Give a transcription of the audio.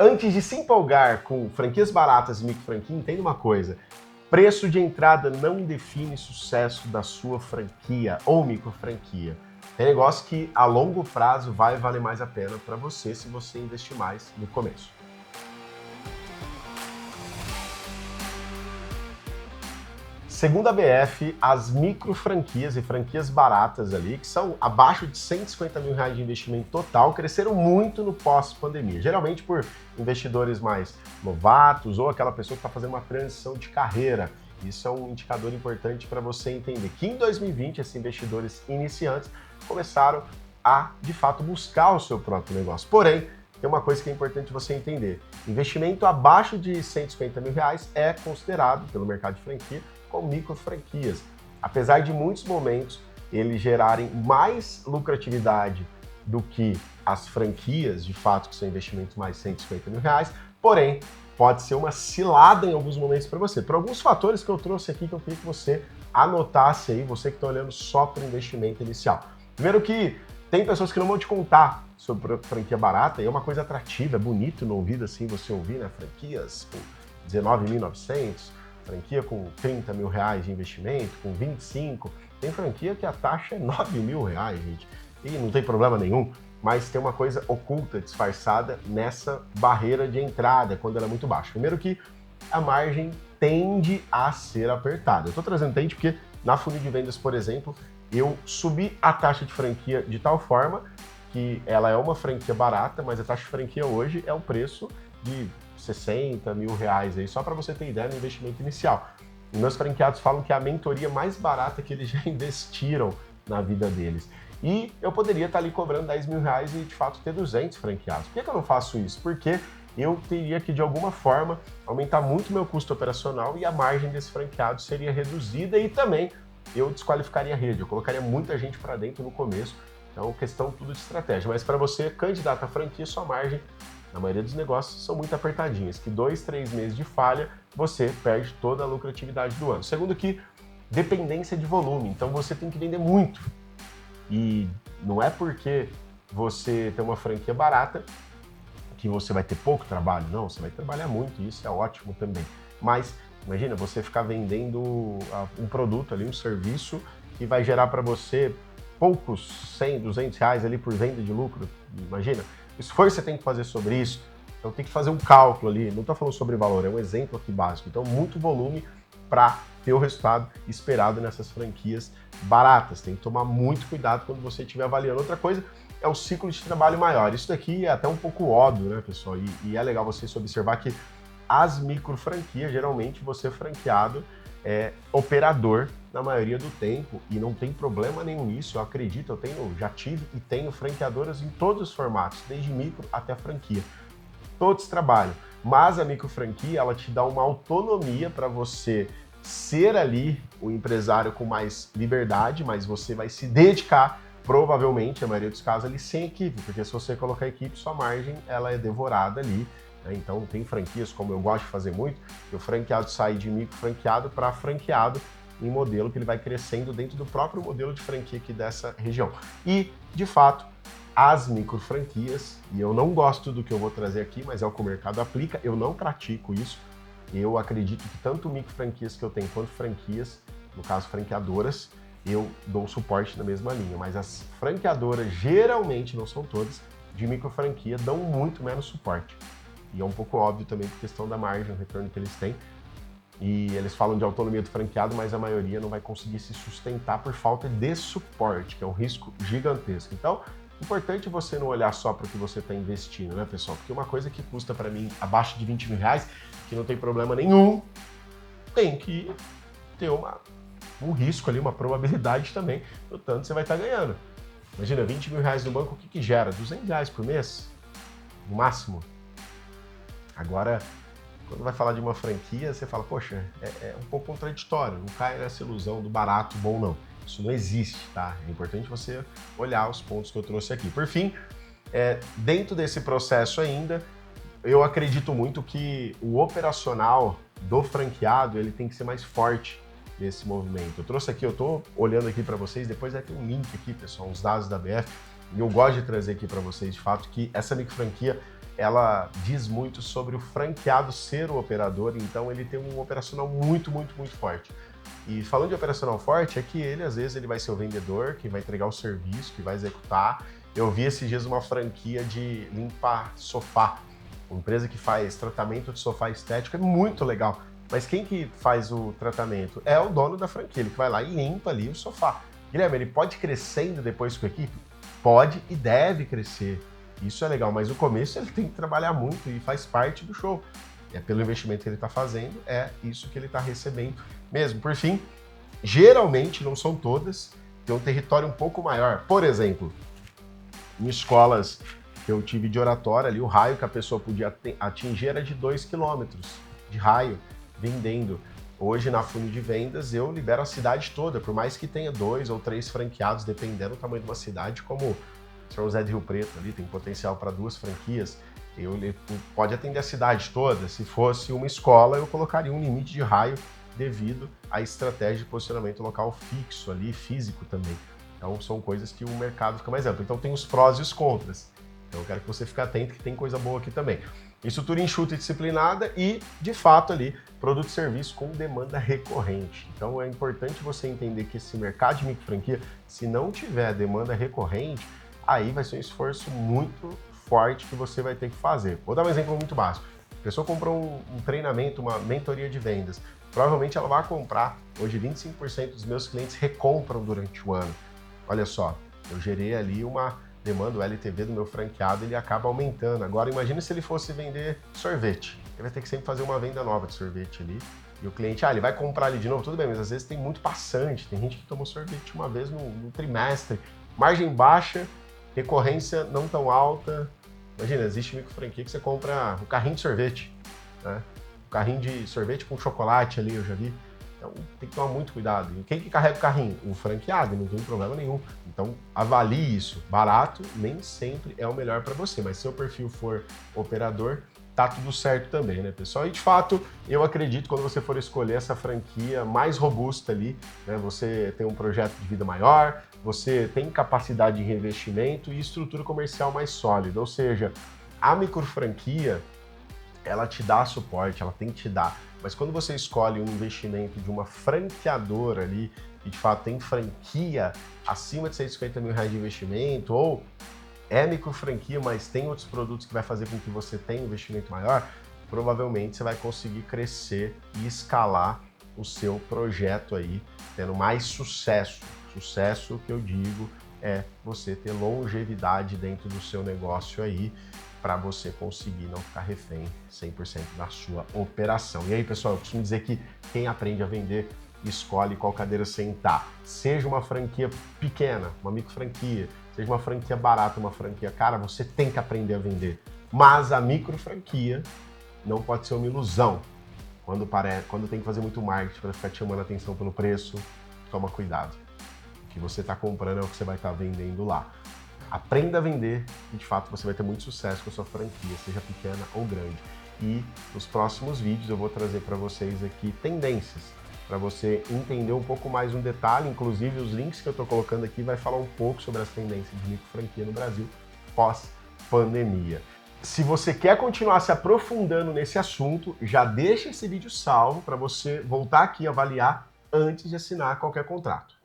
Antes de se empolgar com franquias baratas e micro franquia, entenda uma coisa. Preço de entrada não define sucesso da sua franquia ou micro franquia. Tem negócio que a longo prazo vai valer mais a pena para você se você investir mais no começo. Segundo a BF, as micro franquias e franquias baratas ali, que são abaixo de R$150 mil de investimento total, cresceram muito no pós-pandemia. Geralmente por investidores mais novatos ou aquela pessoa que está fazendo uma transição de carreira. Isso é um indicador importante para você entender que em 2020 esses investidores iniciantes começaram a, de fato, buscar o seu próprio negócio. Porém, tem uma coisa que é importante você entender. Investimento abaixo de R$150 mil é considerado, pelo mercado de franquia, como micro franquias. Apesar de muitos momentos eles gerarem mais lucratividade do que as franquias, de fato, que são investimentos mais de R$150 mil, porém, pode ser uma cilada em alguns momentos para você. Por alguns fatores que eu trouxe aqui que eu queria que você anotasse aí, você que está olhando só para o investimento inicial. Primeiro que tem pessoas que não vão te contar sobre franquia barata, e é uma coisa atrativa, é bonito no ouvido assim, você ouvir, né? Franquias com 19.900, franquia com R$30 mil de investimento, com 25. Tem franquia que a taxa é R$9 mil, gente. E não tem problema nenhum, mas tem uma coisa oculta, disfarçada nessa barreira de entrada, quando ela é muito baixa. Primeiro que a margem tende a ser apertada. Eu estou trazendo tende porque na funil de vendas, por exemplo, eu subi a taxa de franquia de tal forma que ela é uma franquia barata, mas a taxa de franquia hoje é o preço de R$60 mil aí, só para você ter ideia no investimento inicial. E meus franqueados falam que é a mentoria mais barata que eles já investiram na vida deles. E eu poderia estar ali cobrando R$10 mil e de fato ter 200 franqueados. Por que eu não faço isso? Porque eu teria que de alguma forma aumentar muito meu custo operacional e a margem desse franqueado seria reduzida e também eu desqualificaria a rede, eu colocaria muita gente para dentro no começo. Então, questão tudo de estratégia. Mas para você, candidato à franquia, sua margem na maioria dos negócios são muito apertadinhas, que 2, 3 meses de falha, você perde toda a lucratividade do ano. Segundo que, dependência de volume, então você tem que vender muito. E não é porque você tem uma franquia barata que você vai ter pouco trabalho, não, você vai trabalhar muito, e isso é ótimo também. Mas, imagina, você ficar vendendo um produto ali, um serviço, que vai gerar para você poucos 100, 200 reais ali por venda de lucro, imagina. O esforço você tem que fazer sobre isso, então tem que fazer um cálculo ali, não estou falando sobre valor, é um exemplo aqui básico, então muito volume para ter o resultado esperado nessas franquias baratas, tem que tomar muito cuidado quando você estiver avaliando. Outra coisa é o ciclo de trabalho maior, isso daqui é até um pouco óbvio, né, pessoal, e é legal você observar que as micro franquias, geralmente você franqueado é operador na maioria do tempo e não tem problema nenhum nisso, eu acredito, já tive e tenho franqueadoras em todos os formatos, desde micro até franquia. Todos trabalham, mas a micro franquia, ela te dá uma autonomia para você ser ali o empresário com mais liberdade, mas você vai se dedicar, provavelmente, na maioria dos casos, ali sem equipe, porque se você colocar equipe, sua margem ela é devorada ali. Então tem franquias, como eu gosto de fazer muito, que o franqueado sai de micro franqueado para franqueado em modelo que ele vai crescendo dentro do próprio modelo de franquia aqui dessa região. E, de fato, as micro franquias, e eu não gosto do que eu vou trazer aqui, mas é o que o mercado aplica, eu não pratico isso. Eu acredito que tanto micro franquias que eu tenho quanto franquias, no caso franqueadoras, eu dou suporte na mesma linha, mas as franqueadoras, geralmente, não são todas, de micro franquia, dão muito menos suporte. E é um pouco óbvio também por questão da margem, o retorno que eles têm. E eles falam de autonomia do franqueado, mas a maioria não vai conseguir se sustentar por falta de suporte, que é um risco gigantesco. Então, importante você não olhar só para o que você está investindo, né, pessoal? Porque uma coisa que custa para mim abaixo de R$20 mil, que não tem problema nenhum, tem que ter um risco ali, uma probabilidade também, do tanto você vai estar ganhando. Imagina, R$20 mil no banco, o que gera? R$200 por mês, no máximo. Agora, quando vai falar de uma franquia, você fala, poxa, é um pouco contraditório, não cai nessa ilusão do barato bom, não. Isso não existe, tá? É importante você olhar os pontos que eu trouxe aqui. Por fim, dentro desse processo ainda, eu acredito muito que o operacional do franqueado, ele tem que ser mais forte nesse movimento. Eu trouxe aqui, eu estou olhando aqui para vocês, depois vai ter um link aqui, pessoal, uns dados da BF, e eu gosto de trazer aqui para vocês, de fato, que essa micro franquia ela diz muito sobre o franqueado ser o operador, então ele tem um operacional muito, muito, muito forte. E falando de operacional forte, é que ele, às vezes, ele vai ser o vendedor, que vai entregar o serviço, que vai executar. Eu vi esses dias uma franquia de limpar sofá, uma empresa que faz tratamento de sofá estético, é muito legal. Mas quem que faz o tratamento? É o dono da franquia, ele que vai lá e limpa ali o sofá. Guilherme, ele pode crescendo depois com a equipe? Pode e deve crescer. Isso é legal, mas no começo ele tem que trabalhar muito e faz parte do show. É pelo investimento que ele está fazendo, é isso que ele está recebendo mesmo. Por fim, geralmente, não são todas, tem um território um pouco maior. Por exemplo, em escolas que eu tive de oratória ali, o raio que a pessoa podia atingir era de 2 quilômetros de raio vendendo. Hoje, na funil de vendas, eu libero a cidade toda, por mais que tenha 2 ou 3 franqueados, dependendo do tamanho de uma cidade, como São José de Rio Preto ali, tem potencial para 2 franquias. Ele pode atender a cidade toda. Se fosse uma escola, eu colocaria um limite de raio devido à estratégia de posicionamento local fixo ali, físico também. Então são coisas que o mercado fica mais amplo. Então tem os prós e os contras. Então eu quero que você fique atento que tem coisa boa aqui também. Estrutura enxuta e disciplinada e, de fato, ali, produto e serviço com demanda recorrente. Então é importante você entender que esse mercado de micro franquia, se não tiver demanda recorrente, aí vai ser um esforço muito forte que você vai ter que fazer. Vou dar um exemplo muito básico. A pessoa comprou um treinamento, uma mentoria de vendas. Provavelmente ela vai comprar. Hoje 25% dos meus clientes recompram durante o ano. Olha só, eu gerei ali uma demanda, o LTV do meu franqueado, ele acaba aumentando. Agora imagine se ele fosse vender sorvete. Ele vai ter que sempre fazer uma venda nova de sorvete ali. E o cliente, ele vai comprar ali de novo, tudo bem, mas às vezes tem muito passante. Tem gente que tomou sorvete uma vez no trimestre. Margem baixa, recorrência não tão alta. Imagina, existe micro franquia que você compra um carrinho de sorvete, né? Um carrinho de sorvete com chocolate ali, eu já vi. Então tem que tomar muito cuidado. E quem que carrega o carrinho? O franqueado, não tem problema nenhum. Então avalie isso. Barato nem sempre é o melhor para você, mas se seu perfil for operador, tá tudo certo também, né, pessoal? E de fato, eu acredito que quando você for escolher essa franquia mais robusta ali, né, você tem um projeto de vida maior, você tem capacidade de reinvestimento e estrutura comercial mais sólida. Ou seja, a micro franquia, ela te dá suporte, ela tem que te dar. Mas quando você escolhe um investimento de uma franqueadora ali, que de fato tem franquia acima de R$150 mil de investimento, ou é micro franquia, mas tem outros produtos que vai fazer com que você tenha um investimento maior, provavelmente você vai conseguir crescer e escalar o seu projeto aí, tendo mais sucesso. Sucesso que eu digo é você ter longevidade dentro do seu negócio aí, para você conseguir não ficar refém 100% da sua operação. E aí, pessoal, eu costumo dizer que quem aprende a vender escolhe qual cadeira sentar. Seja uma franquia pequena, uma micro franquia, seja uma franquia barata, uma franquia cara, você tem que aprender a vender. Mas a micro franquia não pode ser uma ilusão. Quando tem que fazer muito marketing para ficar te chamando a atenção pelo preço, toma cuidado. O que você está comprando é o que você vai estar vendendo lá. Aprenda a vender e, de fato, você vai ter muito sucesso com a sua franquia, seja pequena ou grande. E nos próximos vídeos eu vou trazer para vocês aqui tendências, para você entender um pouco mais um detalhe. Inclusive, os links que eu estou colocando aqui vai falar um pouco sobre as tendências de micro franquia no Brasil pós-pandemia. Se você quer continuar se aprofundando nesse assunto, já deixa esse vídeo salvo para você voltar aqui e avaliar antes de assinar qualquer contrato.